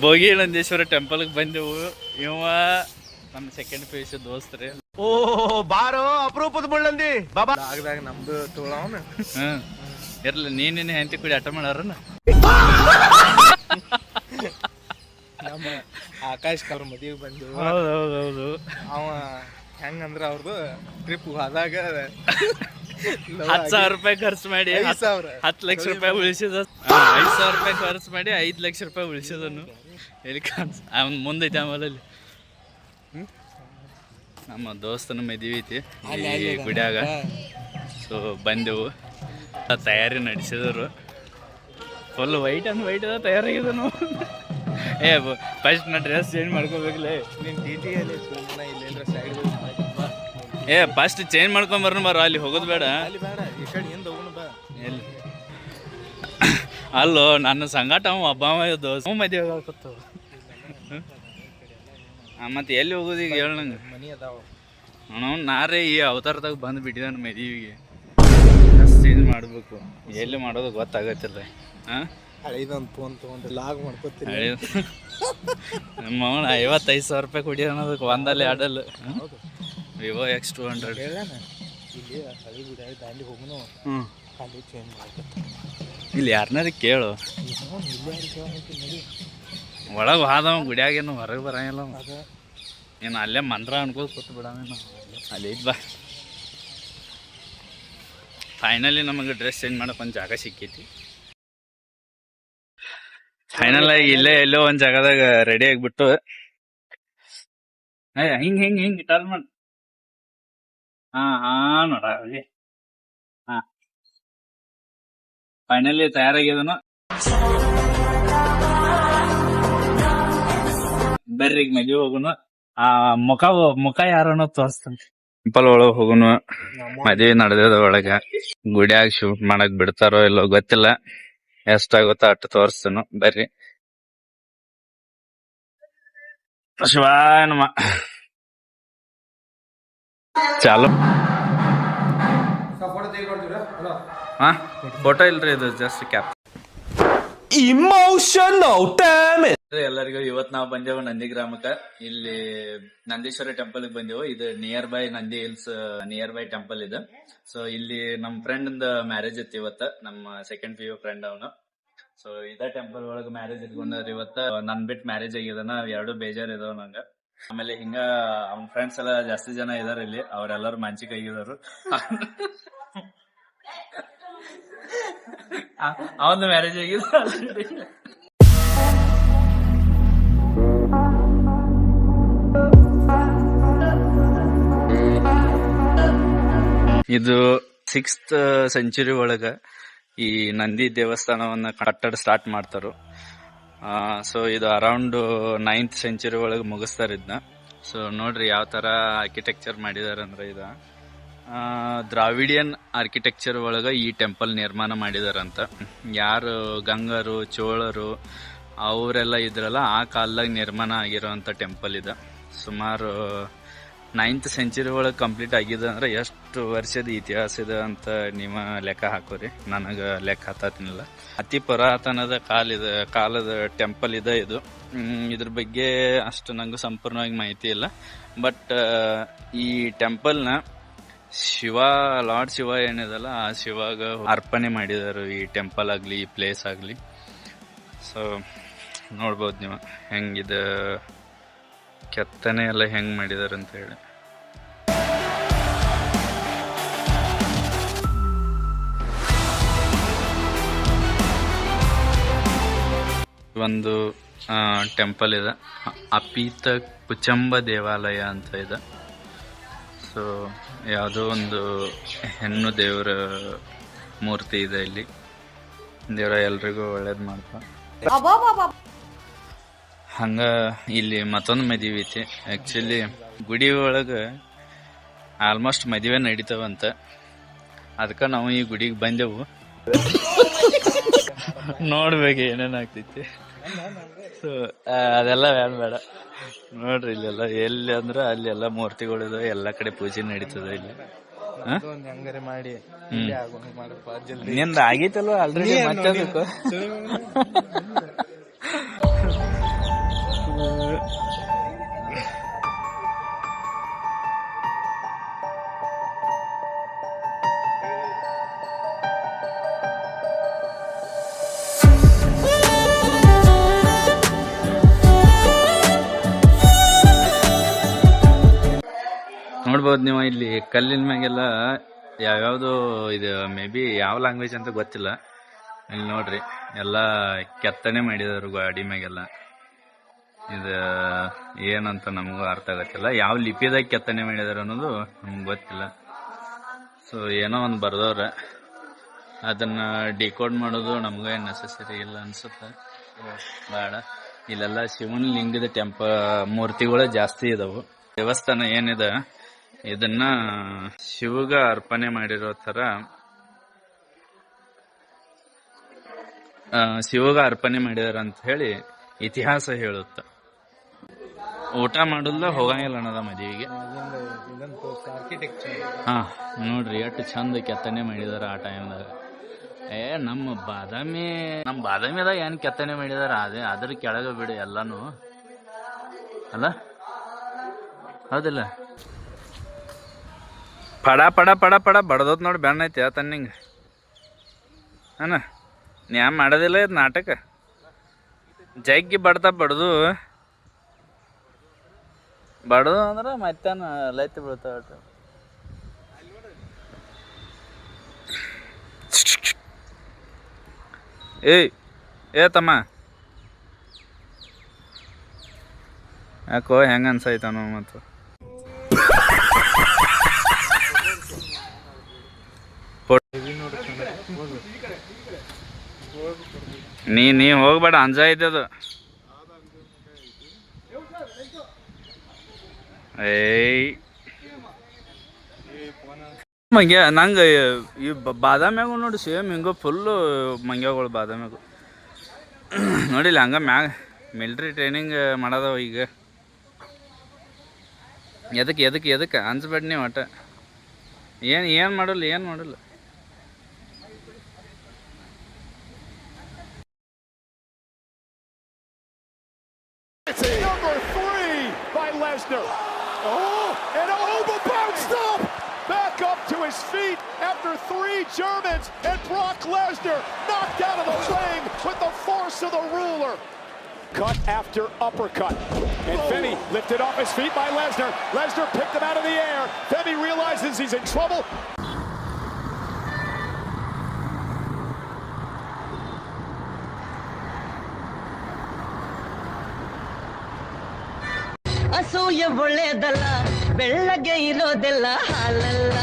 ಭೋಗಿ ನಂದೀಶ್ವರ ಟೆಂಪಲ್ಗೆ ಬಂದೆವು. ಇವ ನಮ್ಮ ಸೆಕೆಂಡ್ ಪಿ.ಯು.ಸಿ ದೋಸ್ತ್ರಿ. ಓ ಬಾರೋ ಅಪರೂಪದ ಮುಳ್ಳಂದಿ ಬಾಬಾ ಆಗದಾಗ ನಮ್ದು ತೋಳವನ. ಇರ್ಲಿ ನೀನೇನು ಹೆಂಡತಿ ಕೂಡಿ ಆಟ ಮಾಡಾರನ. ನಮ್ಮ ಆಕಾಶ್ ಅವ್ರ ಮದುವೆಗೆ ಬಂದು. ಹೌದೌದೌದು. ಅವ ಹೆಂಗಂದ್ರ ಅವ್ರದ್ದು ಟ್ರಿಪ್ ಹೋದಾಗ 10,000 ರೂಪಾಯಿ ಖರ್ಚು ಮಾಡಿ 10 ಲಕ್ಷ ರೂಪಾಯಿ ಉಳಿಸಿದ. 5,000 ರೂಪಾಯಿ ಖರ್ಚು ಮಾಡಿ 5 ಲಕ್ಷ ರೂಪಾಯಿ ಉಳಿಸಿದನು. ಎಲ್ಲಿ ಅವ್ನ ಮುಂದೈತೆ ಆಮೇಲೆ ನಮ್ಮ ದೋಸ್ತನ ಮದುವೆ ಐತಿ ಈ ಗುಡಿಯಾಗ. ಸೊ ಬಂದೆವು, ತಯಾರಿ ನಡೆಸಿದರು. ಫುಲ್ ವೈಟ್ ಅಂದ್ ವೈಟ್ ಅದ ತಯಾರಾಗಿದನು. ಫಸ್ಟ್ ನಾ ಡ್ರೆಸ್ ಚೇಂಜ್ ಮಾಡ್ಕೋಬೇಕಲೇ. ಫಸ್ಟ್ ಚೇಂಜ್ ಮಾಡ್ಕೊಂಬರ್ನ ಬರೋ, ಅಲ್ಲಿ ಹೋಗೋದು ಬೇಡ. ಎಲ್ಲಿ ಅಲ್ಲೋ ನನ್ನ ಸಂಗಾಟ ಅವ ಒಬ್ಬ ದೋಸ್ತ ಮದುವೆ ಆಗತ್ತವ. ಮತ್ತೆ ಎಲ್ಲಿ ಹೋಗೋದು ಈಗ ಹೇಳ ನಂಗೆ. ನಾರೇ ಈ ಅವತಾರದಾಗ ಬಂದು ಬಿಟ್ಟಿದ್ದಾನ ಮದುವೆಗೆ. ಡ್ರೆಸ್ ಚೇಂಜ್ ಮಾಡಬೇಕು, ಎಲ್ಲಿ ಮಾಡೋದು ಗೊತ್ತಾಗತ್ತಿಲ್ಲ. ಹಾಂ ಹಳೇದೊಂದು ಫೋನ್ ತೊಗೊಂಡು ಲಾಗ್ ಮಾಡ್ಕೊತೀನಿ. ನಮ್ಮ 55,000 ರೂಪಾಯಿ ಕುಡಿ ಅನ್ನೋದಕ್ಕೆ ಒಂದಲ್ಲಿ ಆಡಲ್ಲ. ವಿವೋ X200 ಇಲ್ಲಿ ಹಳಿ ಗುಡಿ ದಾಂಡಿ ಹೋಗೋನು. ಅಲ್ಲಿ ಚೇಂಜ್ ಮಾಡ್ಕೊತ ಇಲ್ಲಿ ಯಾರನ್ನಾರು ಕೇಳು. ಒಳಗೆ ಹಾದವ ಗುಡಿಯಾಗೇನು ಹೊರಗೆ ಬರಂಗಿಲ್ಲ. ಏನು ಅಲ್ಲೇ ಮಂತ್ರ ಅನ್ಕೋದು ಕೂತು ಬಿಡವೇನು ಅಲ್ಲಿ ಬಾ. ಫೈನಲಿ ನಮಗೆ ಡ್ರೆಸ್ ಚೇಂಜ್ ಮಾಡೋಕೆ ಒಂದು ಜಾಗ ಸಿಕ್ಕೈತಿ. ಫೈನಲ್ ಆಗಿ ಇಲ್ಲೇ ಎಲ್ಲೋ ಒಂದು ಜಾಗದಾಗ ರೆಡಿ ಆಗಿಬಿಟ್ಟು ಹಿಂಗೆ ಟರ್ನ್ ಮಾಡಿ. ಹಾಂ ನೋಡ ಹಾಂ ಫೈನಲಿ ತಯಾರಾಗಿದನು. ಬರ್ರಿ ಈಗ ಮದ್ವೆ ಹೋಗುನು. ಮುಖ ಯಾರನ್ನೋ ತೋರಿಸ್ತಂತೆ. ಟೆಂಪಲ್ ಒಳಗೆ ಹೋಗುನು. ಮದ್ವೆ ನಡೆದ ಒಳಗ ಗುಡಿಯಾಗ ಶೂಟ್ ಮಾಡಕ್ ಬಿಡ್ತಾರೋ ಇಲ್ಲೋ ಗೊತ್ತಿಲ್ಲ. ಎಷ್ಟಾಗುತ್ತೋ ಅಟ್ಟು ತೋರಿಸ್ತೇನು ಬರ್ರಿ. ಶಿವಾಯ ನಮ. ಚಾಲು. ಹಾ ಫೋಟೋ ಇಲ್ರಿ, ಇದು ಜಸ್ಟ್ ಕ್ಯಾಪ್. Emotional damage. ಎಲ್ಲರಿಗೂ ಇವತ್ ನಾವು ಬಂದೆವು ನಂದಿ ಗ್ರಾಮಕ್ಕ. ಇಲ್ಲಿ ನಂದೀಶ್ವರ ಟೆಂಪಲ್ ಬಂದೆವು. ಇದು near by Nandi hills near by temple ಇದೆ. ಸೊ ಇಲ್ಲಿ ನಮ್ ಫ್ರೆಂಡ್ ಮ್ಯಾರೇಜ್ ಇತ್ತು ಇವತ್ತ. ನಮ್ಮ ಸೆಕೆಂಡ್ PU ಫ್ರೆಂಡ್ ಅವನು. ಸೊ ಇದೇ ಟೆಂಪಲ್ ಒಳಗ ಮ್ಯಾರೇಜ್ ಇಟ್ಕೊಂಡ್ರಿ ಇವತ್ತ. ನನ್ ಬಿಟ್ಟು ಮ್ಯಾರೇಜ್ ಆಗಿದಾನ, 2 ಬೇಜಾರ್ ಇದಾವ ನಂಗ. ಆಮೇಲೆ ಹಿಂಗ ಅವ್ನ ಫ್ರೆಂಡ್ಸ್ ಎಲ್ಲ ಜಾಸ್ತಿ ಜನ ಇದಾರ ಇಲ್ಲಿ. ಅವ್ರೆಲ್ಲರೂ ಮಂಚಿಗೆ ಆಗಿದಾರು. ಅವನು ಮ್ಯಾರೇಜ್ ಆಗಿದೆ. ಇದು 6th ಸೆಂಚುರಿ ಒಳಗ ಈ ನಂದಿ ದೇವಸ್ಥಾನವನ್ನ ಕಟ್ಟಡ ಸ್ಟಾರ್ಟ್ ಮಾಡ್ತಾರು. ಸೊ ಇದು ಅರೌಂಡ್ 9th ಸೆಂಚುರಿ ಒಳಗೆ ಮುಗಿಸ್ತಾರ ಇದನ್ನ. ಸೊ ನೋಡ್ರಿ ಯಾವ ತರ ಆರ್ಕಿಟೆಕ್ಚರ್ ಮಾಡಿದಾರ ಅಂದ್ರೆ ಇದ ದ್ರಾವಿಡಿಯನ್ ಆರ್ಕಿಟೆಕ್ಚರ್ ಒಳಗ ಈ ಟೆಂಪಲ್ ನಿರ್ಮಾಣ ಮಾಡಿದಾರಂತ. ಯಾರು ಗಂಗರು ಚೋಳರು ಅವರೆಲ್ಲ ಇದ್ರಲ್ಲ ಆ ಕಾಲದಾಗ ನಿರ್ಮಾಣ ಆಗಿರೋಂಥ ಟೆಂಪಲ್ ಇದೆ. ಸುಮಾರು 9th ಸೆಂಚುರಿ ಒಳಗೆ ಕಂಪ್ಲೀಟ್ ಆಗಿದೆ ಅಂದ್ರೆ ಎಷ್ಟು ವರ್ಷದ ಇತಿಹಾಸ ಇದೆ ಅಂತ ನೀವು ಲೆಕ್ಕ ಹಾಕೋರಿ. ನನಗೆ ಲೆಕ್ಕ ಹತ್ತತಿನಿಲ್ಲ. ಅತಿ ಪುರಾತನದ ಕಾಲದ ಟೆಂಪಲ್ ಇದೆ ಇದು. ಇದ್ರ ಬಗ್ಗೆ ಅಷ್ಟು ನಂಗೆ ಸಂಪೂರ್ಣವಾಗಿ ಮಾಹಿತಿ ಇಲ್ಲ. ಬಟ್ ಈ ಟೆಂಪಲ್ನ ಲಾರ್ಡ್ ಶಿವ ಏನಿದಲ್ಲ ಆ ಶಿವಾಗ ಅರ್ಪಣೆ ಮಾಡಿದಾರು ಈ ಟೆಂಪಲ್ ಆಗಲಿ ಈ ಪ್ಲೇಸ್ ಆಗಲಿ. ಸೊ ನೋಡ್ಬೋದು ನೀವು ಹೆಂಗಿದೆ ಕೆತ್ತನೆ ಎಲ್ಲ ಹೆಂಗ್ ಮಾಡಿದಾರೆ ಅಂತ ಹೇಳಿ. ಒಂದು ಟೆಂಪಲ್ ಇದೆ, ಅಪೀತ ಕುಚಂಬ ದೇವಾಲಯ ಅಂತ ಇದೆ. ಸೊ ಯಾವುದೋ ಒಂದು ಹೆಣ್ಣು ದೇವರ ಮೂರ್ತಿ ಇದೆ ಇಲ್ಲಿ. ದೇವರ ಎಲ್ರಿಗೂ ಒಳ್ಳೇದು ಮಾಡ್ತಾ. ಹಂಗ ಇಲ್ಲಿ ಮತ್ತೊಂದು ಮದುವೆ ಐತಿ. ಆಕ್ಚುಲಿ ಗುಡಿ ಒಳಗೆ ಆಲ್ಮೋಸ್ಟ್ ಮದುವೆ ನಡೀತಾವಂತ. ಅದಕ್ಕೆ ನಾವು ಈ ಗುಡಿಗೆ ಬಂದೆವು. ನೋಡ್ಬೇಕು ಏನೇನಾಗ್ತೈತಿ. ಸೊ ಅದೆಲ್ಲ ಬೇಡ ನೋಡ್ರಿ. ಇಲ್ಲೆಲ್ಲ ಎಲ್ಲಿ ಅಂದ್ರೆ ಅಲ್ಲೆಲ್ಲ ಮೂರ್ತಿಗಳಿದಾವೆ, ಎಲ್ಲ ಕಡೆ ಪೂಜೆ ನಡೀತದೆ ಇಲ್ಲಿ. ಮಾಡಿ ನಿಂದ ಆಗೈತಲ್ವ ಆಲ್ರೆಡಿ. ಮತ್ತೆ ನೋಡ್ಬೋದು ನೀವು ಇಲ್ಲಿ ಕಲ್ಲಿನ ಮ್ಯಾಗೆಲ್ಲ ಯಾವ್ಯಾವ್ದು ಇದು ಮೇ ಬಿ ಯಾವ ಲ್ಯಾಂಗ್ವೇಜ್ ಅಂತ ಗೊತ್ತಿಲ್ಲ. ಇಲ್ಲಿ ನೋಡ್ರಿ ಎಲ್ಲ ಕೆತ್ತನೆ ಮಾಡಿದಾರು ಗಾಡಿ ಮ್ಯಾಗೆಲ್ಲ. ಇದು ಏನಂತ ನಮಗೂ ಅರ್ಥ ಆಗತ್ತಿಲ್ಲ, ಯಾವ ಲಿಪಿದಾಗ ಕೆತ್ತನೆ ಮಾಡಿದಾರ ಅನ್ನೋದು ನಮ್ಗೆ ಗೊತ್ತಿಲ್ಲ. ಸೊ ಏನೋ ಒಂದು ಬರ್ದವ್ರ, ಅದನ್ನ ಡಿಕೋಡ್ ಮಾಡೋದು ನಮ್ಗೆ ನೆಸೆಸರಿ ಇಲ್ಲ ಅನ್ಸುತ್ತೆ. ಬೇಡ, ಇಲ್ಲೆಲ್ಲ ಶಿವನ ಲಿಂಗದ ಮೂರ್ತಿಗಳು ಜಾಸ್ತಿ ಇದಾವು. ದೇವಸ್ಥಾನ ಏನಿದೆ ಇದನ್ನ ಶಿವಗ ಅರ್ಪಣೆ ಮಾಡಿರೋ ತರ ಶಿವಗ ಅರ್ಪಣೆ ಮಾಡಿದಾರ ಅಂತ ಹೇಳಿ ಇತಿಹಾಸ ಹೇಳುತ್ತ. ಊಟ ಮಾಡೋಲ್ಲ ಹೋಗಂಗಿಲ್ಲ ಅನ್ನೋದ ಮದುವೆಗೆ. ಹಾ ನೋಡ್ರಿ ಎಷ್ಟು ಚಂದ ಕೆತ್ತನೆ ಮಾಡಿದಾರ ಆ ಟೈಮ್ದಾಗ. ನಮ್ಮ ಬಾದಾಮಿದಾಗ ಏನ್ ಕೆತ್ತನೆ ಮಾಡಿದಾರ ಅದ್ರ ಕೆಳಗ ಬಿಡು ಎಲ್ಲಾನು ಅಲ್ಲ, ಹೌದಿಲ್ಲ? ಪಡ ಪಡ ಪಡ ಪಡ ಬಡದೋತ್ ನೋಡಿ ಬೆಣ್ಣ ಐತಿ ತನ್ನಿಂಗ ಅಣ್ಣ. ನ್ಯಾ ಮಾಡೋದಿಲ್ಲ ಇದು ನಾಟಕ. ಜಗ್ಗಿ ಬಡ್ತಾ ಬಡ್ದು ಅಂದ್ರೆ ಮತ್ತೇನು ಲೈತಿ ಬೀಳ್ತಾವ. ಏ ತಮ್ಮ, ಯಾಕೋ ಹೆಂಗ ಅನ್ಸಾಯ್ತಾನೋ ಮತ್ತು. ನೀ ಹೋಗ್ಬೇಡ, ಅಂಜ ಐತದು. ಮಂಗ್ಯ ನಂಗೆ ಈ ಬಾದಾಮ್ಯಾಗು ನೋಡಿ ಸೇಮ್ ಹಿಂಗ ಫುಲ್ಲು ಮಂಗ್ಯಗಳು ಬಾದಾಮ್ಯಾಗು ನೋಡಿಲ್ಲ ಹಂಗ ಮ್ಯಾಗ ಮಿಲ್ಟ್ರಿ ಟ್ರೈನಿಂಗ್ ಮಾಡೋದವ ಈಗ. ಎದಕ್ಕೆ ಅನ್ಸ್ಬೇಡ ನೀವು ಒಟ್ಟ. ಏನು ಮಾಡಲ್ಲ. Number 3 by Lesnar. Oh, and Oba bounced up. Back up to his feet after 3 Germans, and Brock Lesnar knocked out of the ring with the force of the ruler. Cut after uppercut. And Femi lifted off his feet by Lesnar. Lesnar picked him out of the air. Femi realizes he's in trouble. ಅಸೂಯೆ ಒಳ್ಳೆಯದಲ್ಲ, ಬೆಳ್ಳಗೆ ಇರೋದೆಲ್ಲ ಹಾಲಲ್ಲ.